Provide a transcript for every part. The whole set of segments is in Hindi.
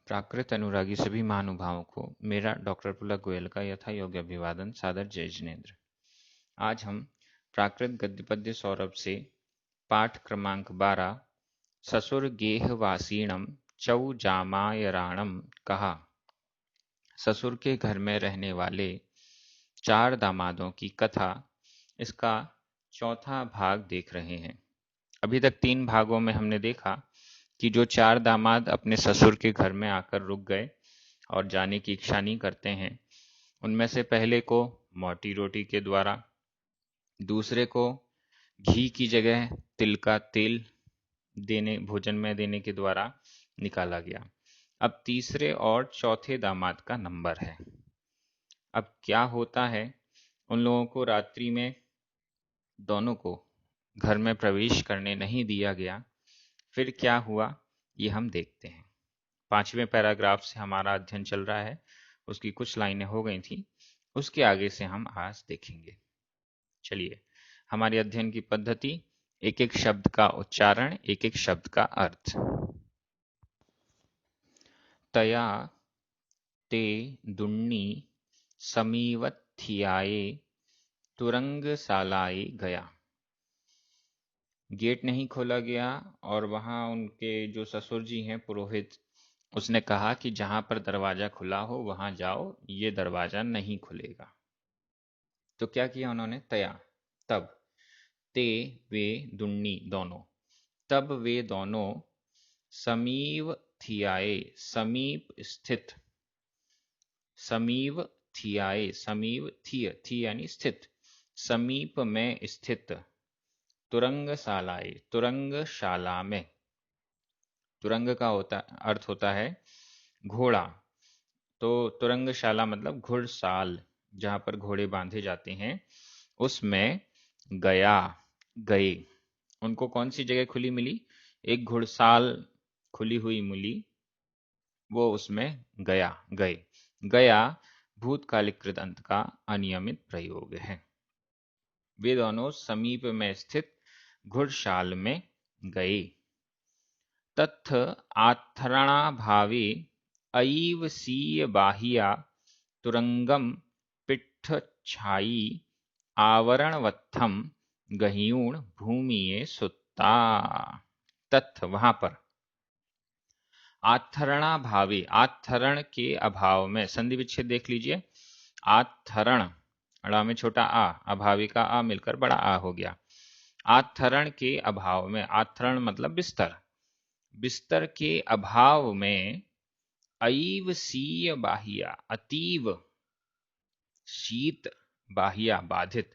प्राकृत अनुरागी सभी महानुभावों को मेरा डॉक्टर पुलक गोयल का यथा योग्य अभिवादन, सादर जय जिनेन्द्र। आज हम प्राकृत गद्य पद्य सौरभ से पाठ क्रमांक 12 ससुर गेहवासीणम चौ जामायराणम कहा। ससुर के घर में रहने वाले 4 दामादों की कथा, इसका चौथा भाग देख रहे हैं। अभी तक 3 भागों में हमने देखा कि जो 4 दामाद अपने ससुर के घर में आकर रुक गए और जाने की इच्छा नहीं करते हैं, उनमें से पहले को मोटी रोटी के द्वारा, दूसरे को घी की जगह तिल का तेल देने भोजन में देने के द्वारा निकाला गया। अब तीसरे और चौथे दामाद का नंबर है। अब क्या होता है, उन लोगों को रात्रि में दोनों को घर में प्रवेश करने नहीं दिया गया। फिर क्या हुआ ये हम देखते हैं। 5वें पैराग्राफ से हमारा अध्ययन चल रहा है, उसकी कुछ लाइनें हो गई थी, उसके आगे से हम आज देखेंगे। चलिए, हमारे अध्ययन की पद्धति, एक एक शब्द का उच्चारण, एक एक शब्द का अर्थ। तया ते दुन्नी समीवत्थियाये तुरंगशालाए गया। गेट नहीं खोला गया और वहां उनके जो ससुर जी हैं पुरोहित, उसने कहा कि जहां पर दरवाजा खुला हो वहां जाओ, ये दरवाजा नहीं खुलेगा। तो क्या किया उन्होंने? तया, तब, ते वे दुन्नी दोनों, तब वे दोनों समीव थियाए समीप स्थित, समीव थियाए समीव थी यानी स्थित, समीप में स्थित, तुरंगशालाए तुरंगशाला में। तुरंग का अर्थ होता है घोड़ा, तो तुरंगशाला मतलब घुड़साल, जहां पर घोड़े बांधे जाते हैं, उसमें गया, गए। उनको कौन सी जगह खुली मिली? एक घुड़साल खुली हुई मिली, वो उसमें गया, गए। गया भूतकालिक कृदंत का अनियमित प्रयोग है। वे दोनों समीप में स्थित घुड़साल में गए। तथ आथरणाभावे अईव सीय बाहिया तुरंगम पिट्ठछाई आवरणवत्थम गह्यूण भूमिये सुत्ता। तथ वहां पर, आथरणाभावे, आथरण के अभाव में, संधि विच्छेद देख लीजिए। आथरण, अड़ा में छोटा आ, अभावी का आ मिलकर बड़ा आ हो गया। आथरण के अभाव में, आथरण मतलब बिस्तर, बिस्तर के अभाव में, अईव सीय बाहिया, अतीव शीत, बाहिया बाधित,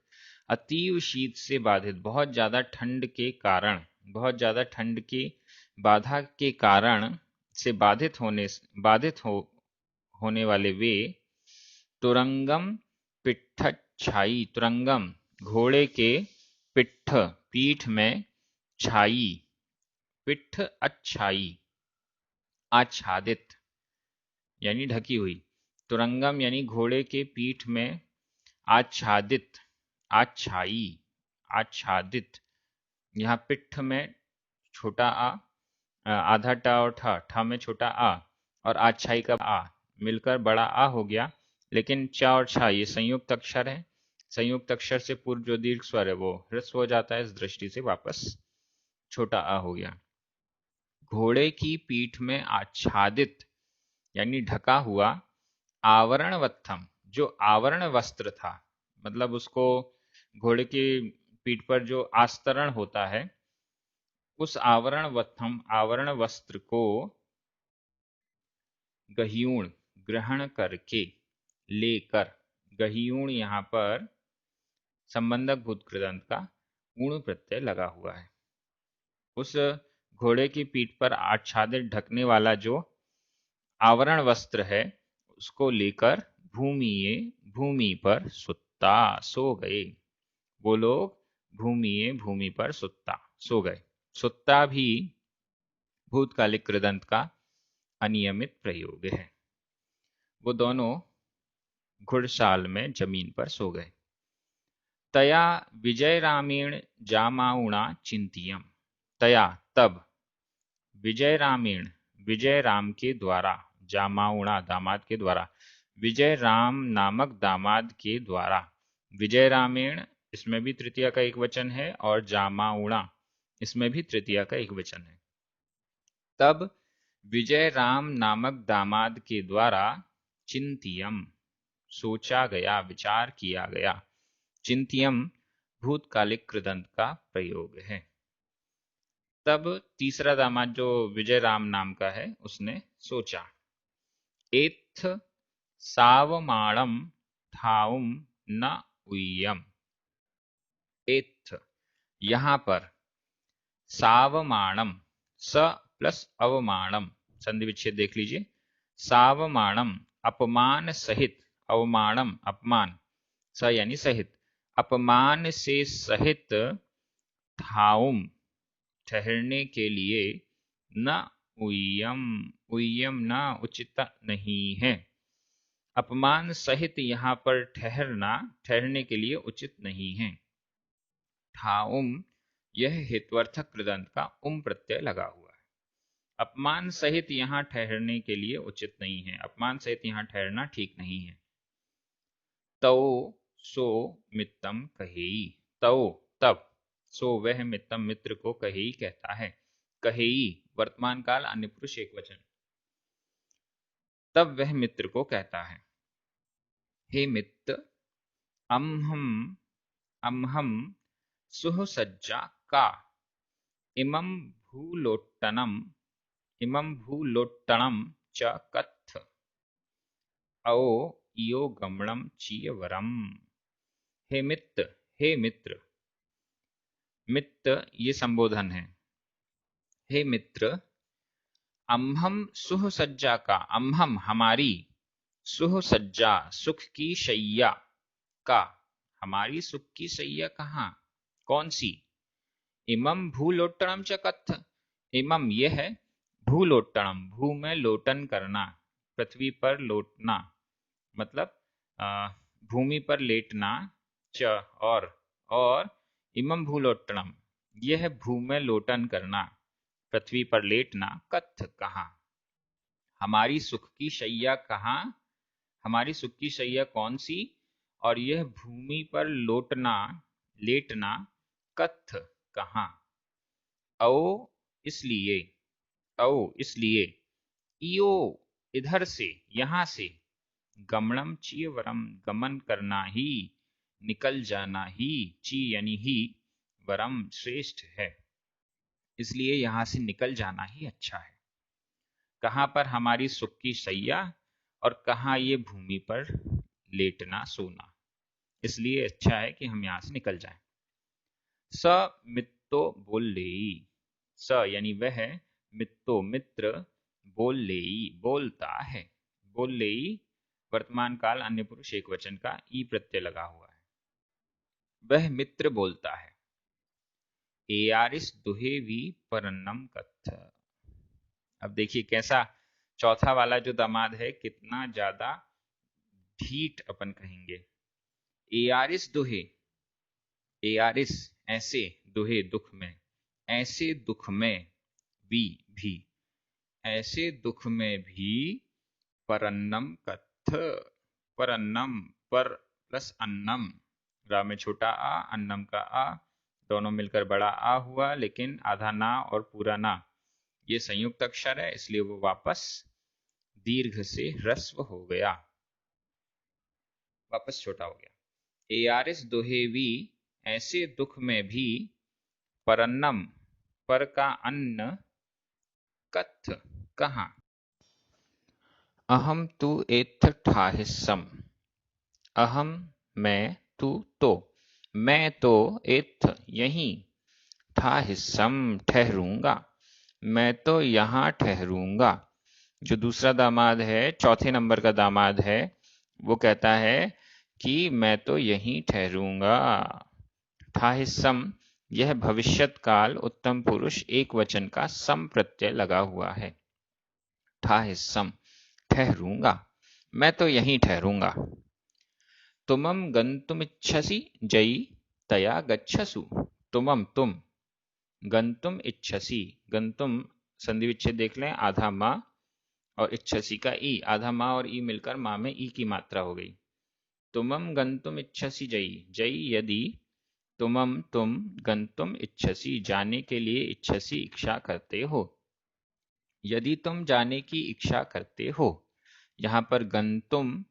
अतीव शीत से बाधित, बहुत ज्यादा ठंड के कारण, बहुत ज्यादा ठंड की बाधा के कारण से होने वाले वे, तुरंगम पिट्ठछाई, तुरंगम घोड़े के, पिट्ठ पीठ में, छाई पिट्ठ अच्छाई, आच्छादित यानी ढकी हुई, तुरंगम यानी घोड़े के पीठ में, आच्छादित, आच्छाई, आच्छादित। यहाँ पिट्ठ में छोटा आ, आधा टा और ठा में छोटा आ, और आच्छाई का आ मिलकर बड़ा आ हो गया। लेकिन चा और छा ये संयुक्त अक्षर है, संयुक्त अक्षर से पूर्व जो दीर्घ स्वर है वो ह्रस्व हो जाता है, इस दृष्टि से वापस छोटा आ हो गया। घोड़े की पीठ में आच्छादित यानी ढका हुआ, आवरणवत्थम जो आवरण वस्त्र था, मतलब उसको घोड़े की पीठ पर जो आस्तरण होता है, उस आवरणवत्थम आवरण वस्त्र को गह्यूण ग्रहण करके, लेकर, गह्यूण यहां पर संबंधक भूत कृदंत का ऊण प्रत्यय लगा हुआ है। उस घोड़े की पीठ पर आच्छादित ढकने वाला जो आवरण वस्त्र है, उसको लेकर भूमिये, भूमि पर सुत्ता, सो गए। वो लोग भूमिये, भूमि पर सुत्ता, सो गए। सुत्ता भी भूतकालिक कृदंत का अनियमित प्रयोग है। वो दोनों घुड़साल में जमीन पर सो गए। तया विजयरामेण जामाउणा चिंतियम, तया तब, विजयरामेण विजयराम के द्वारा, जामाउणा दामाद के द्वारा, विजय राम नामक दामाद के द्वारा। विजय रामेण इसमें भी तृतीया का एक वचन है और जामाउणा इसमें भी तृतीया का एक वचन है। तब विजय राम नामक दामाद के द्वारा चिंतियम सोचा गया, विचार किया गया। चिंतियम भूतकालिक कृदंत का प्रयोग है। तब तीसरा दामाद जो विजय राम नाम का है उसने सोचा। एथ सावमाणम ठाउम न उय्यम। एथ यहां पर सावमाणम, स प्लस अवमाणम, संधि विच्छेद देख लीजिए। सावमाणम अपमान सहित, अवमाणम अपमान, स यानी सहित, अपमान से सहित, ठाउम ठहरने के लिए, न उय्यम, उय्यम न उचित नहीं है। अपमान सहित यहां पर ठहरना, ठहरने के लिए उचित नहीं है। ठाउम यह हेत्वर्थक कृदंत का प्रत्यय लगा हुआ है। अपमान सहित यहां ठहरने के लिए उचित नहीं है, अपमान सहित यहां ठहरना ठीक नहीं है। तौ सो मित्तम कहेई, तौ तब, सो वह मित्तम मित्र को कहेई कहता है। कहेई वर्तमान काल अन्य पुरुष एक वचन। तब वह मित्र को कहता है, हे मित्र, अम्हम सुहसज्जा का इमं भूलोट्टणं च कत्थ औ इयो गमणं चीयवरम। हे मित्र, हे मित्र, मित्र ये संबोधन है। हे मित्र, अम्हम सुहसज्जा का, अम्हम हमारी, सुहसज्जा सुख की शैया का, हमारी सुख की शैया कहाँ, कौन सी। इमं भूलोट्टणम च कत्थ, इमं यह है, भूलोट्टणम भू में लोटन करना, पृथ्वी पर लोटना, मतलब भूमि पर लेटना, च और इमं भूलोट्टणम यह भू में लोटन करना, पृथ्वी पर लेटना, कत्थ कहाँ, हमारी सुख की शैया कहाँ, हमारी सुख की शैया कौन सी, और यह भूमि पर लोटना, लेटना, कत्थ कहाँ। औ इसलिए, औ इसलिए, इयो इधर से, यहां से, गमनम चीयवरम गमन करना ही, निकल जाना ही, ची यानी ही, वरम श्रेष्ठ है, इसलिए यहां से निकल जाना ही अच्छा है। कहां पर हमारी सुख की शैया और कहां ये भूमि पर लेटना सोना, इसलिए अच्छा है कि हम यहां से निकल जाएं। स मित्तो बोल लेई, स यानी वह, मित्तो मित्र, बोल लेई बोलता है। बोल लेई वर्तमान काल अन्य पुरुष एक वचन का ई प्रत्यय लगा हुआ है। वह मित्र बोलता है। एयारिस दुहे वी परन्नम कत्थ। अब देखिए कैसा चौथा वाला जो दामाद है कितना ज्यादा ढीठ अपन कहेंगे। एयारिस दुहे, एयारिस ऐसे, दुहे दुख में, ऐसे दुख में, भी ऐसे दुख में भी, परन्नम कत्थ, परन्नम पर प्लस अन्नम, रा में छोटा आ, अन्नम का आ, दोनों मिलकर बड़ा आ हुआ, लेकिन आधा ना और पूरा ना ये संयुक्त अक्षर है, इसलिए वो वापस दीर्घ से ह्रस्व हो गया, वापस छोटा हो गया। एयारिस दुहेवी ऐसे दुख में भी, परन्नम पर का अन्न, कत्थ कहां। अहम तु एत्थ ठाहिस्सम, अहम मैं, तू तो, मैं तो, एत्थ यहीं, ठाहिस्सम ठहरूंगा, मैं तो यहां ठहरूंगा। जो दूसरा दामाद है, चौथे नंबर का दामाद है, वो कहता है कि मैं तो यहीं ठहरूंगा। ठाहिस्सम यह भविष्यत काल उत्तम पुरुष एक वचन का सम प्रत्यय लगा हुआ है। ठाहिस्सम ठहरूंगा, मैं तो यहीं ठहरूंगा। तुमम गंतुमिच्छसि जयी तया गच्छसु, तुमम तुम, गंतुम इच्छसि, गंतुम संधि विच्छेद देख लें, आधा मा, और इच्छसी का ई, आधा माँ और ई मिलकर माँ में ई की मात्रा हो गई। तुमम गंतुम इच्छसी जई, जई यदि तुमम तुम, गंतुम इच्छसी जाने के लिए, इच्छसी इच्छा करते हो। यदि तुम जाने की इच्छा करते हो, यहाँ पर गंतुम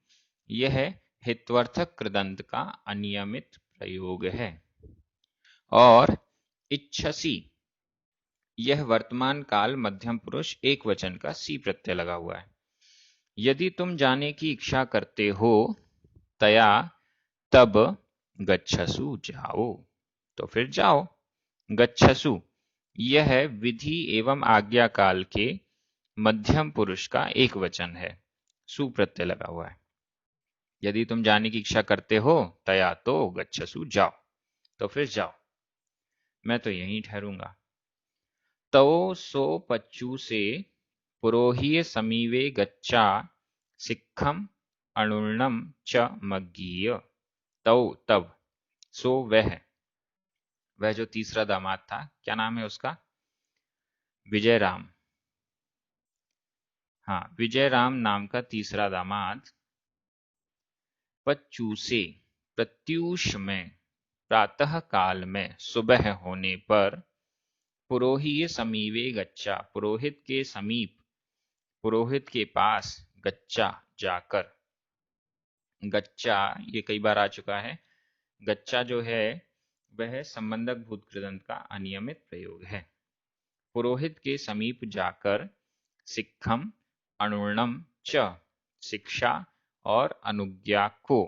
यह हित्वर्थक कृदंत का अनियमित प्रयोग है। और इच्छसी यह वर्तमान काल मध्यम पुरुष एक वचन का सी प्रत्यय लगा हुआ है। यदि तुम जाने की इच्छा करते हो, तया तब गच्छसु जाओ, तो फिर जाओ। गच्छसु यह विधि एवं आज्ञा काल के मध्यम पुरुष का एक वचन है, सु प्रत्यय लगा हुआ है। यदि तुम जाने की इच्छा करते हो, तया तो गच्छसु जाओ, तो फिर जाओ। मैं तो यहीं ठहरूंगा। तवो सो पच्चू से पुरोहिय समीवे गच्चा, सिक्खम अणुर्णम च मग्गीय। तव तब, सो वह जो तीसरा दामाद था, क्या नाम है उसका? विजयराम। हाँ, विजयराम नाम का तीसरा दामाद पच्चू से, प्रत्यूष में, प्रातः काल में, सुबह होने पर, पुरोहिय समीवे गच्चा, पुरोहित के समीप, पुरोहित के पास, गच्चा जाकर। गच्चा ये कई बार आ चुका है। गच्चा जो है वह संबंधक भूत कृदंत का अनियमित प्रयोग है। पुरोहित के समीप जाकर, सिक्खम अणुर्णम च, शिक्षा और अनुज्ञा को,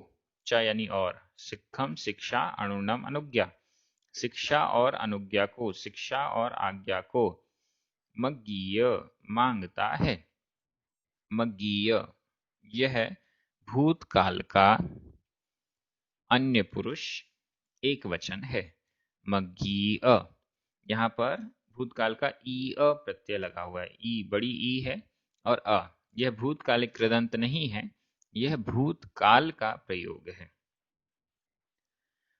च यानी और, सिक्खम शिक्षा, अणुर्णम अनुज्ञा, शिक्षा और अनुज्ञा को, शिक्षा और आज्ञा को, मग्गीय मांगता है। मग्गीय यह भूतकाल का अन्य पुरुष एक वचन है। मग्गीय, यहाँ पर भूतकाल का ई अ प्रत्यय लगा हुआ है। ई बड़ी ई है और अ, यह भूतकालिक कृदंत नहीं है, यह भूतकाल का प्रयोग है।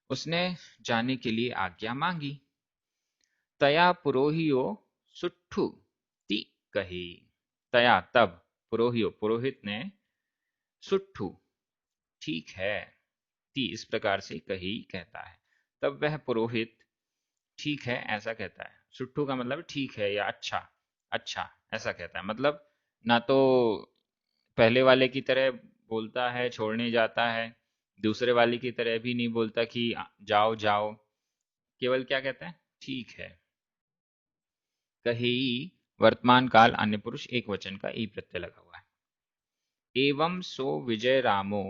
उसने जाने के लिए आज्ञा मांगी। तया पुरोहियो सुट्ठु ति कही। तया तब, पुरोहियो पुरोहित ने, सुट्ठु ठीक है, ति इस प्रकार से कही कहता है। तब वह पुरोहित ठीक है ऐसा कहता है। सुट्ठू का मतलब ठीक है या अच्छा, अच्छा ऐसा कहता है। मतलब ना तो पहले वाले की तरह बोलता है छोड़ने जाता है, दूसरे वाले की तरह भी नहीं बोलता कि जाओ जाओ, केवल क्या कहता है? ठीक है। कही वर्तमान काल अन्य पुरुष एक वचन का ई प्रत्यय लगा हुआ है। एवं सो विजय रामो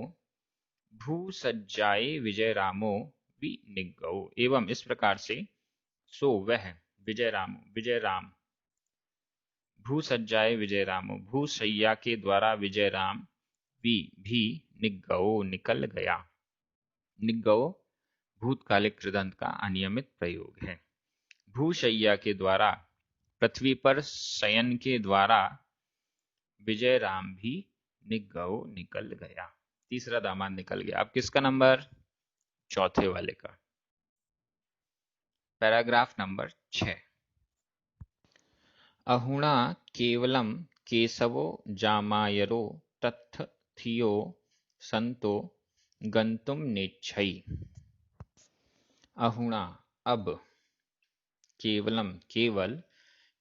भूसज्जाए विजय रामो विनिग्गौ। एवं इस प्रकार से, सो वह, विजय राम, भूसज्जाए विजय रामो, भूसैया के द्वारा विजय राम, भी निग्गौ निकल गया। निग्गौ भूतकालिक कृदंत का अनियमित प्रयोग है। भूशैया के द्वारा, पृथ्वी पर शयन के द्वारा, विजय राम भी निग्गौ निकल गया। तीसरा दामाद निकल गया। अब किसका नंबर? चौथे वाले का। Paragraph number 6। अहुणा केवलम केशवो जामायरो तथ थियो संतो गंतुम नेच्छै। अहुणा अब, केवलम केवल,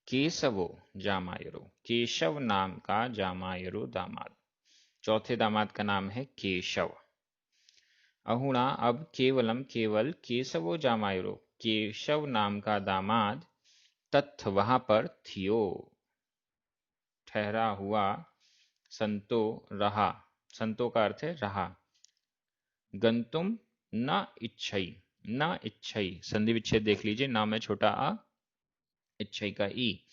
केशवो जामायरो केशव नाम का जामायरो दामाद, चौथे दामाद का नाम है केशव। अहुणा अब, केवलम केवल, केशवो जामायरो केशव नाम का दामाद, तथ वहां पर, थियो ठहरा हुआ, संतो रहा, संतो का अर्थ है रहा, गंतुम न इच्छई, न इच्छई संधि विच्छेद देख लीजिए, न में छोटा आ, इच्छई का ई,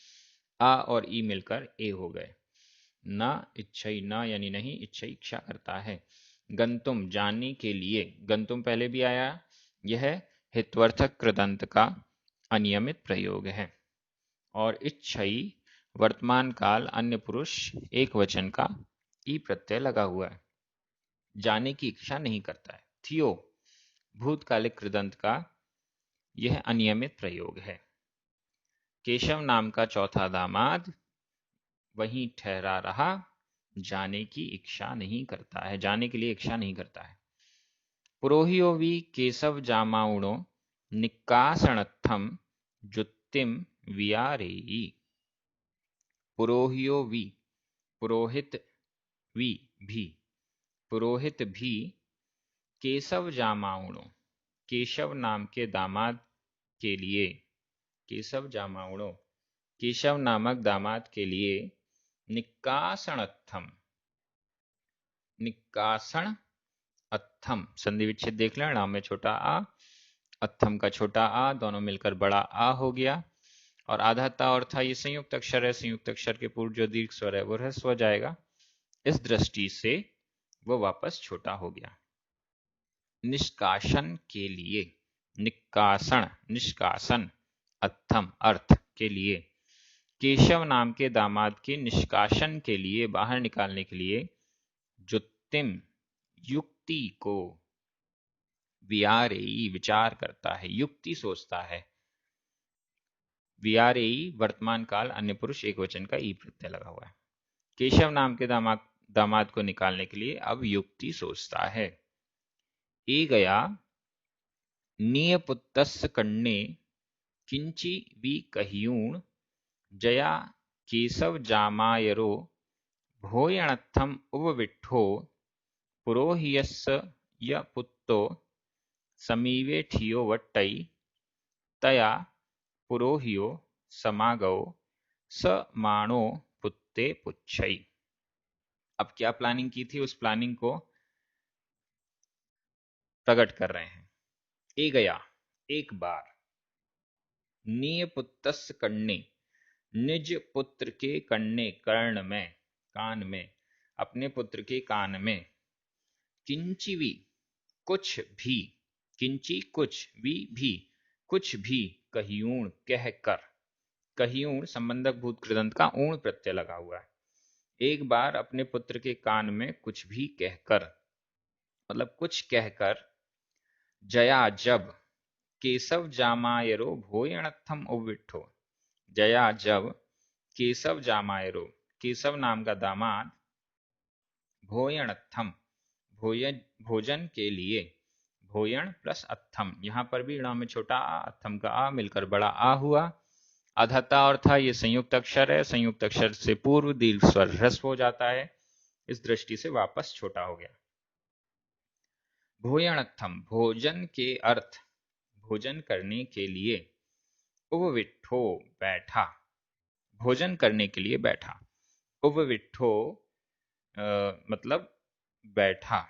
आ और ई मिलकर ए हो गए। न इच्छई, न यानी नहीं, इच्छई इच्छा करता है। गंतुम जाने के लिए, गंतुम पहले भी आया, यह हित्वर्थक कृदंत का अनियमित प्रयोग है। और इच्छई वर्तमान काल अन्य पुरुष एक वचन का ई प्रत्यय लगा हुआ है, जाने की इच्छा नहीं करता है। थियो भूतकालिक कृदंत का यह अनियमित प्रयोग है। केशव नाम का चौथा दामाद वहीं ठहरा रहा, जाने की इच्छा नहीं करता है, जाने के लिए इच्छा नहीं करता है। पुरोहियो वि केशव जामाउणो निकासणत्थम जुत्तिम वियारेयी। पुरोहियो वि, पुरोहित वि भी, पुरोहित भी केशव जामाउणो, केशव नाम के दामाद के लिए, केशव जामाउणो, केशव नामक दामाद के लिए निकासणत्थम, निकासण अत्थम, संधि विच्छेद देख लें, नाम में छोटा आ, अत्थम का छोटा आ, दोनों मिलकर बड़ा आ हो गया। और आधा ता और था ये संयुक्त अक्षर है, संयुक्त अक्षर के पूर्व जो दीर्घ स्वर है वो ह्रस्व हो जाएगा, इस दृष्टि से वो वापस छोटा हो गया। निष्कासन के लिए, निकासन, निष्कासन, अत्थम अर्थ के लिए, केशव नाम के दामाद के निष्कासन के लिए, बाहर निकालने के लिए, जुत्तिम युक्ति को, वियारेई विचार करता है, युक्ति सोचता है। वियारेई वर्तमान काल अन्य पुरुष एक वचन का ई प्रत्यय लगा हुआ है। केशव नाम के दामाद को निकालने के लिए अब युक्ति सोचता है। ए गया नियपुत्तस्य कन्ने किंची वि कहियूण जया केशव जामायरो भोयणत्थम उपविट्ठो पुरोहियस्य य पुत्तो समीवे ठियो वट्टई तया पुरोहियो समागो स माणो पुत्ते पुच्छई। अब क्या प्लानिंग की थी, उस प्लानिंग को प्रकट कर रहे हैं। ए गया एक बार, नियपुत्तस्य कन्ने निज पुत्र के कन्ने, कर्ण में, कान में, अपने पुत्र के कान में, किंचिवी कुछ भी, किंची कुछ, भी कुछ भी, कहियूण कहकर, कहियूण संबंधक भूत कृदंत का ऊण प्रत्यय लगा हुआ है। एक बार अपने पुत्र के कान में कुछ भी कहकर, मतलब कुछ कहकर, जया जब, केशव जामायरो भोयणत्थम उविट्ठो, जया जब केशव जामायरो, केशव नाम का दामाद, भोयणत्थम भोजन के लिए, भोयण प्लस अत्थम, यहां पर भी ण में छोटा आ, अत्थम का आ मिलकर बड़ा आ हुआ। अधता और था ये संयुक्त अक्षर है, संयुक्त अक्षर से पूर्व दीर्घ स्वर ह्रस्व हो जाता है, इस दृष्टि से वापस छोटा हो गया। भोयणत्थम भोजन के अर्थ, भोजन करने के लिए, उपविट्ठो बैठा, भोजन करने के लिए बैठा, उपविट्ठो मतलब बैठा,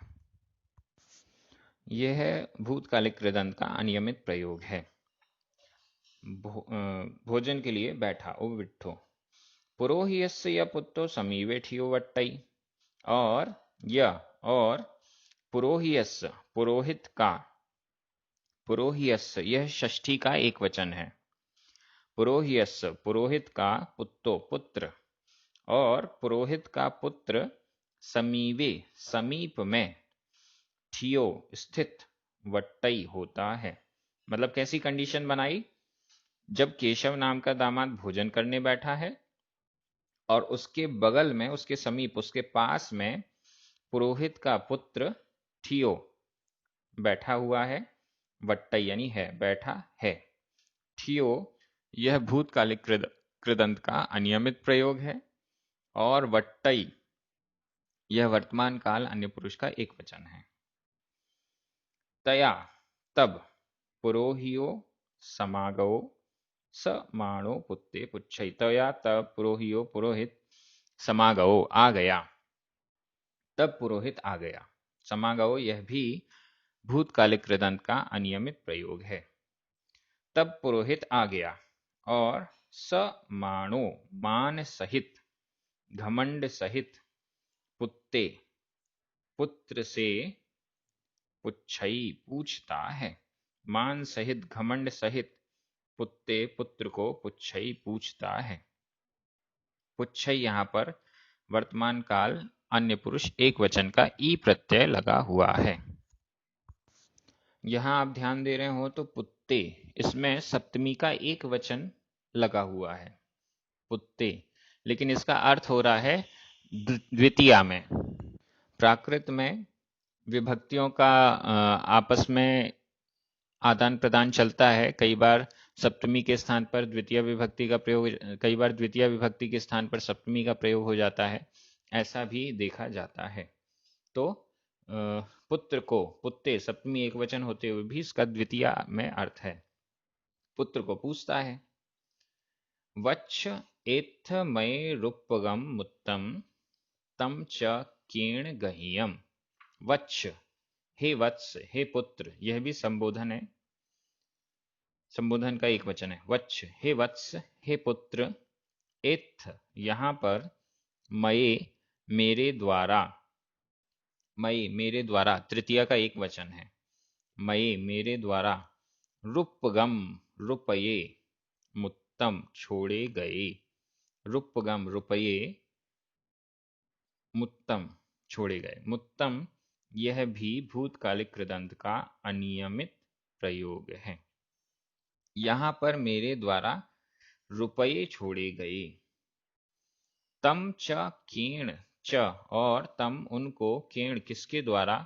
यह है भूतकालिक कृदंत का अनियमित प्रयोग है। भोजन के लिए बैठा, उपविट्ठो। पुरोहियस्य य पुत्रो समीवे ठियो वट्टई, और यह, और पुरोहियस्य पुरोहित का, पुरोहियस्य यह षष्ठी का एक वचन है, पुरोहियस्य पुरोहित का, पुत्तो पुत्र, और पुरोहित का पुत्र, समीवे समीप में, ठियो स्थित, वट्टई होता है। मतलब कैसी कंडीशन बनाई, जब केशव नाम का दामाद भोजन करने बैठा है और उसके बगल में, उसके समीप, उसके पास में पुरोहित का पुत्र ठियो बैठा हुआ है, वट्टई यानी है, बैठा है। ठियो यह भूतकालिक कृदंत का अनियमित प्रयोग है, और वट्टई यह वर्तमान काल अन्य पुरुष का एक वचन है। तया तब, पुरोहियो समागो स माणो पुत्ते पुच्छई, तया तब पुरोहियो पुरोहित, समागो आ गया, तब पुरोहित आ गया। समागो यह भी भूतकालिक कृदंत का अनियमित प्रयोग है। तब पुरोहित आ गया, और स माणो मान सहित, घमंड सहित, पुत्ते पुत्र से, पुच्छई पूछता है, मान सहित घमंड सहित पुत्ते पुत्र को पुच्छई पूछता है। पुच्छई यहां पर वर्तमान काल अन्य पुरुष एक वचन का ई प्रत्यय लगा हुआ है। यहां आप ध्यान दे रहे हो तो पुत्ते, इसमें सप्तमी का एक वचन लगा हुआ है, पुत्ते, लेकिन इसका अर्थ हो रहा है द्वितीया में। प्राकृत में विभक्तियों का आपस में आदान प्रदान चलता है। कई बार सप्तमी के स्थान पर द्वितीय विभक्ति का प्रयोग, कई बार द्वितीय विभक्ति के स्थान पर सप्तमी का प्रयोग हो जाता है, ऐसा भी देखा जाता है। तो पुत्र को, पुत्ते सप्तमी एक वचन होते हुए भी इसका द्वितीय में अर्थ है। पुत्र को पूछता है। वच्छ एत्थ मये रूपगम मुत्तम तम च केण गह्यम। वत्स, हे वत्स, हे पुत्र, यह भी संबोधन है, संबोधन का एक वचन है। वत्स, हे वत्स, हे पुत्र। एत्थ, यहां पर, मये, मेरे द्वारा, मये मेरे द्वारा, तृतीया का एक वचन है। मये मेरे द्वारा, रूपगम रुपये, मुत्तम छोड़े गए, रूपगम रुपये, मुत्तम छोड़े गए। मुत्तम यह भी भूतकालिक कृदंत का अनियमित प्रयोग है। यहां पर मेरे द्वारा रुपये छोड़े गए। तम च केण, च और तम उनको, केण किसके द्वारा,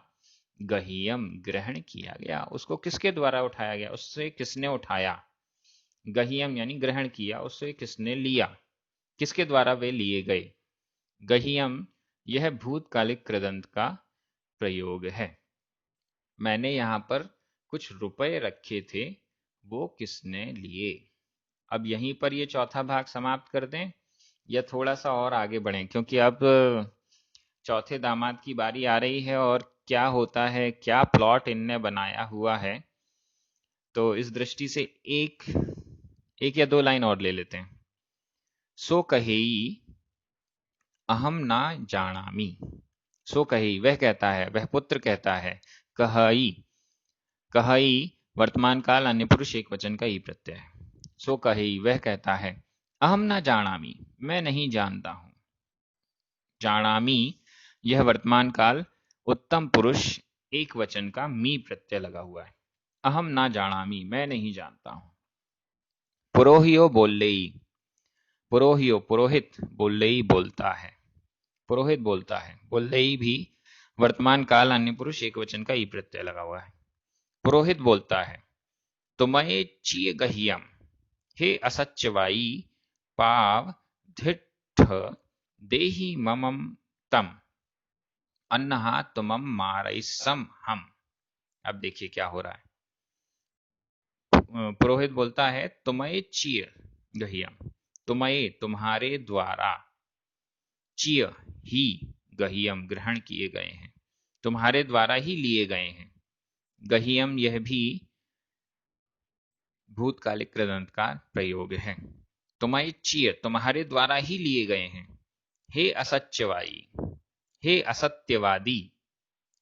गह्यम ग्रहण किया गया, उसको किसके द्वारा उठाया गया, उससे किसने उठाया। गह्यम यानी ग्रहण किया, उससे किसने लिया, किसके द्वारा वे लिए गए। गह्यम यह भूतकालिक कृदंत का प्रयोग है। मैंने यहां पर कुछ रुपए रखे थे, वो किसने लिए। अब यहीं पर ये चौथा भाग समाप्त कर दें या थोड़ा सा और आगे बढ़ें, क्योंकि अब चौथे दामाद की बारी आ रही है और क्या होता है, क्या प्लॉट इनने बनाया हुआ है। तो इस दृष्टि से एक या दो लाइन और ले लेते हैं। सो कहेई अहम ना जानामि। सो कही, वह कहता है, वह पुत्र कहता है। कहई, कहई वर्तमान काल अन्य पुरुष एक वचन का ही प्रत्यय है। सो कही, वह कहता है। अहम ना जानामि, मैं नहीं जानता हूं। जानामि यह वर्तमान काल उत्तम पुरुष एक वचन का मी प्रत्यय लगा हुआ है। अहम ना जानामि, मैं नहीं जानता हूं। पुरोहियो बोल्लेई, पुरोहियो पुरोहित, बोल्लेई बोलता है, पुरोहित बोलता है। बोल्लेई भी वर्तमान काल अन्य पुरुष एक वचन का ई प्रत्यय लगा हुआ है। पुरोहित बोलता है। तुम्हें चीय गह्यम, हे असच्यवाई, पाव धिट्ठ देहि ममम तम अन्नहा तुमम मारैसम हम। अब देखिए क्या हो रहा है। पुरोहित बोलता है, तुम्हें चीय गह्यम, तुम्हें तुम्हारे द्वारा, चीय ही, गह्यम ग्रहण किए गए हैं, तुम्हारे द्वारा ही लिए गए हैं। गह्यम यह भी भूतकालिक कृदंत का प्रयोग है। तुम्हारी चीय, तुम्हारे द्वारा ही लिए गए हैं। हे असत्यवाई, हे असत्यवादी।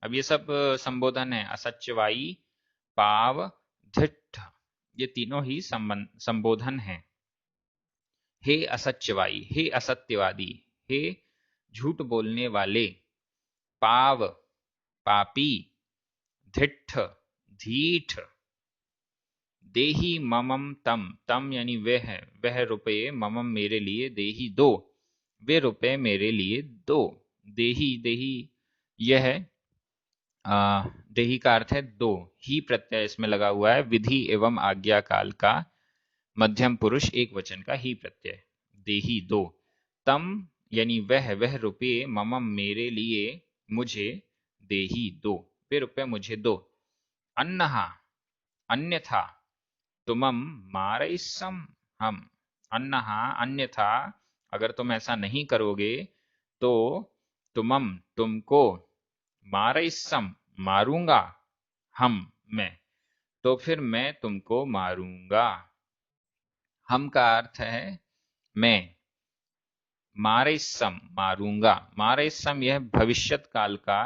अब ये सब संबोधन है। असत्यवाई, पाव, धिट्ठ, ये तीनों ही संबोधन हैं। हे असत्यवाई, हे असत्यवादी, हे झूठ बोलने वाले, पाव पापी, धिट्ठ धीठ, देही ममम तम, तम यानी वह रुपये, ममम मेरे लिए, देही दो, वे रुपये मेरे लिए दो। देही, देही यह देही का अर्थ है दो, ही प्रत्यय इसमें लगा हुआ है। विधि एवं आज्ञा काल का मध्यम पुरुष एक वचन का ही प्रत्यय, देही दो। तम यानी वह रुपये, ममम मेरे लिए, मुझे, देही दो, वे रुपये मुझे दो। अन्नहा अन्यथा, तुमम मारैसम हम, अन्नहा अन्यथा, अगर तुम ऐसा नहीं करोगे तो, तुमम तुमको, मारैसम मारूंगा, हम मैं, तो फिर मैं तुमको मारूंगा। हम का अर्थ है मैं, मारैसम मारूंगा। मारैसम यह भविष्यत काल का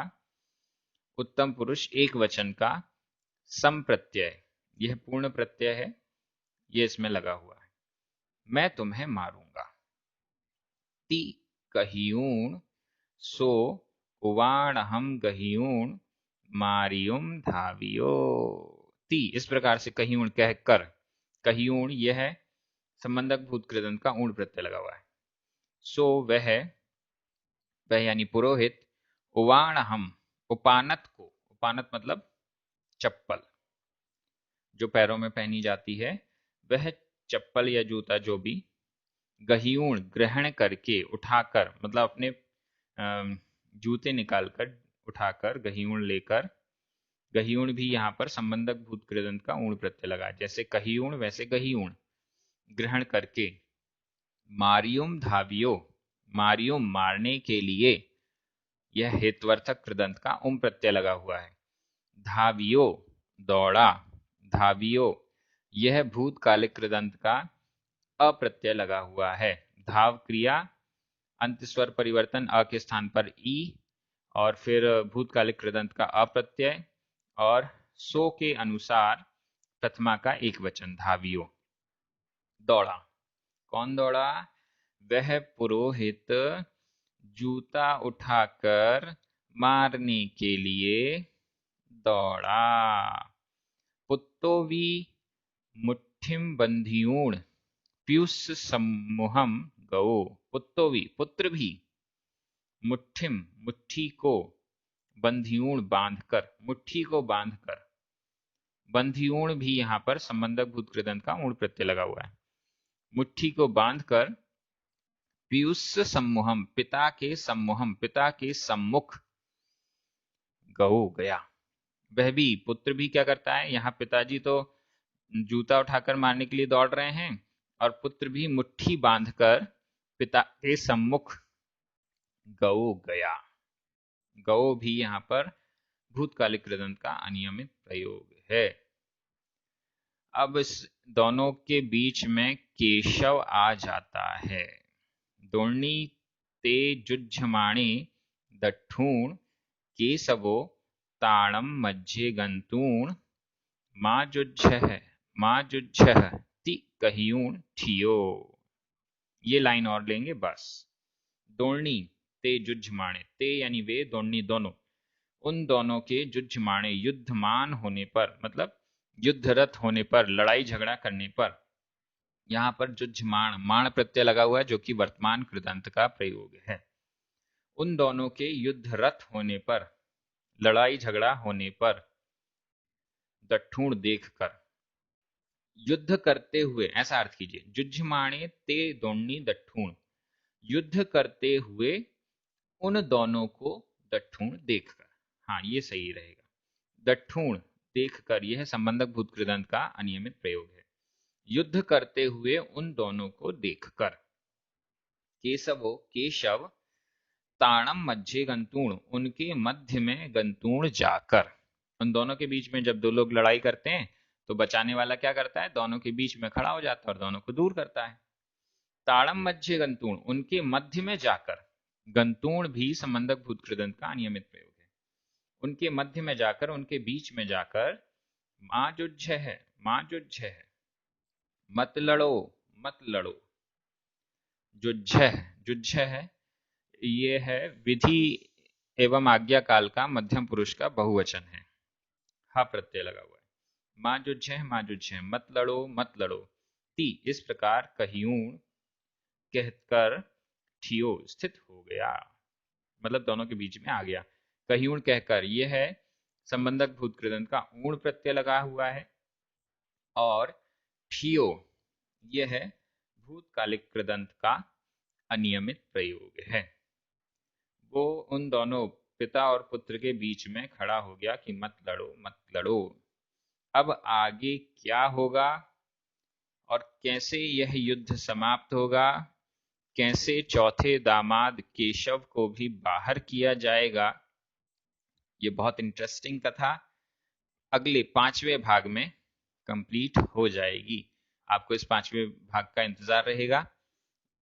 उत्तम पुरुष एक वचन का सम प्रत्यय, यह पूर्ण प्रत्यय है, ये इसमें लगा हुआ है। मैं तुम्हें मारूंगा। ती कहियूण, सो उवाण हम गहियूण, मारियुम धावियो। ती इस प्रकार से कहियूण कहकर, कहियूण यह संबंधक भूत कृदंत का ऊण प्रत्यय लगा हुआ है। सो वह यानी पुरोहित, उवाणहम, उपानत को, उपानत मतलब चप्पल जो पैरों में पहनी जाती है, वह चप्पल या जूता जो भी, गहियूण ग्रहण करके, उठाकर, मतलब अपने जूते निकालकर, उठाकर, गहियूण लेकर। गहियूण भी यहाँ पर संबंधक भूत कृदंत का ऊण प्रत्यय लगा, जैसे कहियूण वैसे गहियूण, ग्रहण करके। मारियुम धावियो, मारियुम मारने के लिए, यह हेत्वर्थक कृदंत का उम प्रत्यय लगा हुआ है। धावियो दौड़ा, धावियो, यह भूतकालिक कृदंत का अप्रत्यय लगा हुआ है। धाव क्रिया, अंत स्वर परिवर्तन, अ के स्थान पर ई, और फिर भूतकालिक कृदंत का अप्रत्यय, और सो के अनुसार प्रथमा का एक वचन, धावियो। दौड़ा, कौन दौड़ा? वह पुरोहित जूता उठाकर मारने के लिए दौड़ा। पुत्तोवी मुट्ठिम बंधियूण पीयूष सम्मोहम गओ, पुत्तोवी पुत्र भी, मुट्ठिम मुट्ठी को, बंधियूण बांधकर, मुट्ठी को बांधकर। बंधियूण भी यहाँ पर संबंधक भूत कृदंत का ऊण प्रत्यय लगा हुआ है। मुट्ठी को बांधकर, पीयूष सम्मोहम, पिता के सम्मोहम, पिता के सम्मुख, गओ गया। वह भी, पुत्र भी क्या करता है? यहाँ पिताजी तो जूता उठाकर मारने के लिए दौड़ रहे हैं, और पुत्र भी मुट्ठी बांधकर पिता के सम्मुख गओ गया। गओ भी यहाँ पर भूतकालिक कृदंत का अनियमित प्रयोग है। अब इस दोनों के बीच में केशव आ जाता है। दोर्णी ते जुज्झमाणे दट्ठूण केशवो ताणम मज्जे गंतूण माँ जुज्झह ति कहियूण ठियो। ये लाइन और लेंगे बस। दोर्णी ते जुज्झमाणे, ते यानी वे, दोर्णी दोनों, उन दोनों के जुज्झमाणे युद्धमान होने पर, मतलब युद्धरत होने पर, लड़ाई झगड़ा करने पर। यहाँ पर जुज्झमाण, माण प्रत्यय लगा हुआ है जो कि वर्तमान कृदंत का प्रयोग है। उन दोनों के युद्धरत होने पर, लड़ाई झगड़ा होने पर, दट्ठूण देखकर, युद्ध करते हुए, ऐसा अर्थ कीजिए। जुज्झमाणे ते दोर्णी दट्ठूण, युद्ध करते हुए उन दोनों को दट्ठूण देखकर। हाँ, ये सही रहेगा। दट्ठूण देखकर, यह संबंधक भूत कृदंत का अनियमित प्रयोग है। युद्ध करते हुए उन दोनों को देखकर। केशवो, केशव, ताणम मध्य गंतूण, उनके मध्य में गंतूण जाकर। उन दोनों के बीच में जब दो लोग लड़ाई करते हैं तो बचाने वाला क्या करता है? दोनों के बीच में खड़ा हो जाता है और दोनों को दूर करता है। ताड़म मध्य गंतूण, उनके मध्य में जाकर। गंतूण भी संबंधक भूत कृदंत का अनियमित प्रयोग है। उनके मध्य में जाकर, उनके बीच में जाकर। माँ जुज्झ है, माँ जुज्झ है, मत लड़ो, मत लड़ो। जुज्झ, जुज्झ है, ये है विधि एवं आज्ञा काल का मध्यम पुरुष का बहुवचन है। हा प्रत्यय लगा हुआ है। माँ जुज्झ है, माँ जुज्झ है, मत लड़ो, मत लड़ो। ती, इस प्रकार कहियूण कहकर ठियो, स्थित हो गया, मतलब दोनों के बीच में आ गया। कहियूण कहकर, यह है संबंधक भूत कृदंत का ऊण प्रत्यय लगा हुआ है। और ठियो, यह है भूतकालिक कृदंत का अनियमित प्रयोग है। वो उन दोनों पिता और पुत्र के बीच में खड़ा हो गया कि मत लड़ो, मत लड़ो। अब आगे क्या होगा और कैसे यह युद्ध समाप्त होगा, कैसे चौथे दामाद केशव को भी बाहर किया जाएगा, ये बहुत इंटरेस्टिंग कथा अगले 5वें भाग में कंप्लीट हो जाएगी। आपको इस 5वें भाग का इंतजार रहेगा।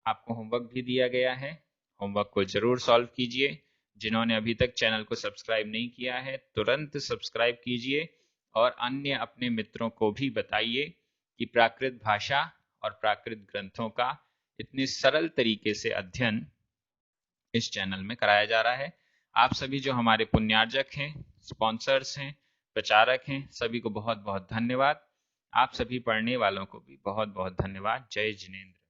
आपको होमवर्क भी दिया गया है, होमवर्क को जरूर सॉल्व कीजिए। जिन्होंने अभी तक चैनल को सब्सक्राइब नहीं किया है, तुरंत सब्सक्राइब कीजिए और अन्य अपने मित्रों को भी बताइए कि प्राकृत भाषा और प्राकृत ग्रंथों का इतने सरल तरीके से अध्ययन इस चैनल में कराया जा रहा है। आप सभी जो हमारे पुण्यार्जक हैं, स्पॉन्सर्स हैं, प्रचारक हैं, सभी को बहुत बहुत धन्यवाद। आप सभी पढ़ने वालों को भी बहुत बहुत धन्यवाद। जय जिनेंद्र।